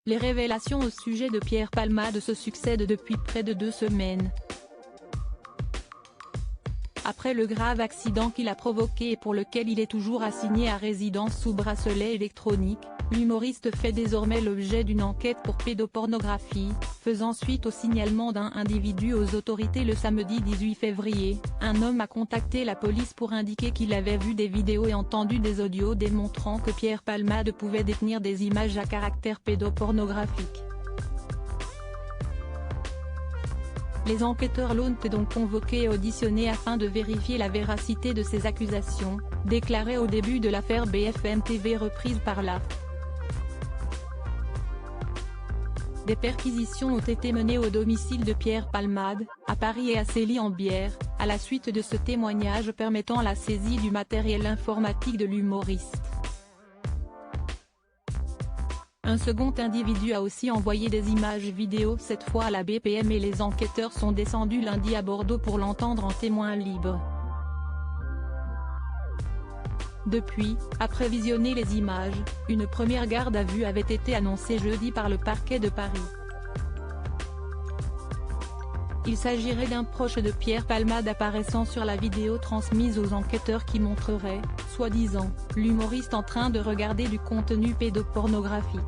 Les révélations au sujet de Pierre Palmade se succèdent depuis près de 2 semaines. Après le grave accident qu'il a provoqué et pour lequel il est toujours assigné à résidence sous bracelet électronique, l'humoriste fait désormais l'objet d'une enquête pour pédopornographie, faisant suite au signalement d'un individu aux autorités le samedi 18 février. Un homme a contacté la police pour indiquer qu'il avait vu des vidéos et entendu des audios démontrant que Pierre Palmade pouvait détenir des images à caractère pédopornographique. Les enquêteurs l'ont donc convoqué et auditionné afin de vérifier la véracité de ces accusations, déclaré au début de l'affaire BFM TV reprise par la. Des perquisitions ont été menées au domicile de Pierre Palmade, à Paris et à Célie-en-Bière, à la suite de ce témoignage permettant la saisie du matériel informatique de l'humoriste. Un second individu a aussi envoyé des images vidéo cette fois à la BPM et les enquêteurs sont descendus lundi à Bordeaux pour l'entendre en témoin libre. Depuis, après visionner les images, une première garde à vue avait été annoncée jeudi par le parquet de Paris. Il s'agirait d'un proche de Pierre Palmade apparaissant sur la vidéo transmise aux enquêteurs qui montrerait, soi-disant, l'humoriste en train de regarder du contenu pédopornographique.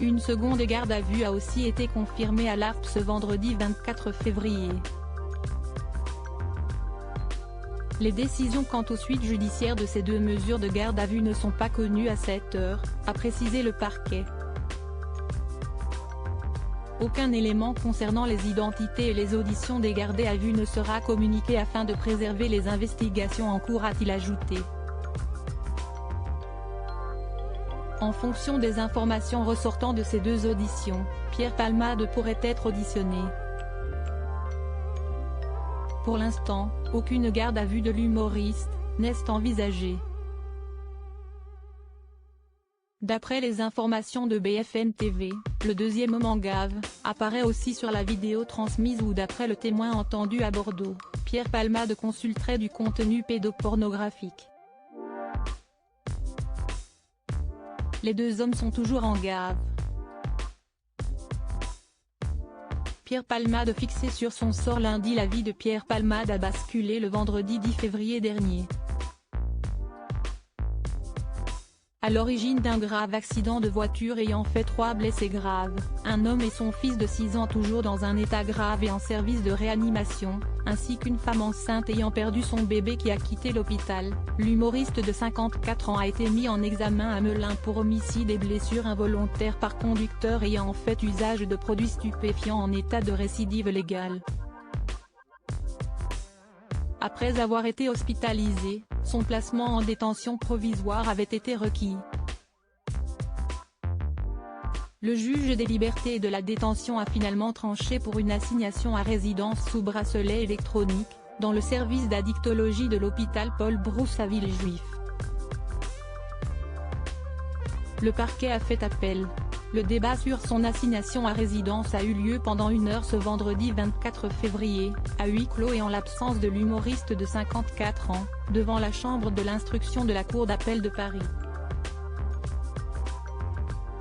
Une seconde garde à vue a aussi été confirmée à l'ARPE ce vendredi 24 février. Les décisions quant aux suites judiciaires de ces 2 mesures de garde à vue ne sont pas connues à cette heure, a précisé le parquet. Aucun élément concernant les identités et les auditions des gardés à vue ne sera communiqué afin de préserver les investigations en cours, a-t-il ajouté. En fonction des informations ressortant de ces 2 auditions, Pierre Palmade pourrait être auditionné. Pour l'instant, aucune garde à vue de l'humoriste n'est envisagée. D'après les informations de BFM TV, le deuxième homme en gave apparaît aussi sur la vidéo transmise où d'après le témoin entendu à Bordeaux, Pierre Palmade consulterait du contenu pédopornographique. Les 2 hommes sont toujours en gave. Pierre Palmade fixé sur son sort lundi. La vie de Pierre Palmade a basculé le vendredi 10 février dernier. À l'origine d'un grave accident de voiture ayant fait 3 blessés graves, un homme et son fils de 6 ans toujours dans un état grave et en service de réanimation, ainsi qu'une femme enceinte ayant perdu son bébé qui a quitté l'hôpital, l'humoriste de 54 ans a été mis en examen à Melun pour homicide et blessures involontaires par conducteur ayant fait usage de produits stupéfiants en état de récidive légale. Après avoir été hospitalisé, son placement en détention provisoire avait été requis. Le juge des libertés et de la détention a finalement tranché pour une assignation à résidence sous bracelet électronique, dans le service d'addictologie de l'hôpital Paul Brousse à Villejuif. Le parquet a fait appel. Le débat sur son assignation à résidence a eu lieu pendant 1 heure ce vendredi 24 février, à huis clos et en l'absence de l'humoriste de 54 ans, devant la chambre de l'instruction de la Cour d'appel de Paris.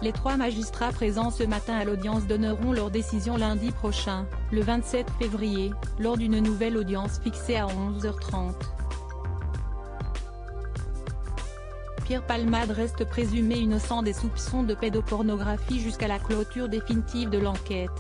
Les 3 magistrats présents ce matin à l'audience donneront leur décision lundi prochain, le 27 février, lors d'une nouvelle audience fixée à 11h30. Pierre Palmade reste présumé innocent des soupçons de pédopornographie jusqu'à la clôture définitive de l'enquête.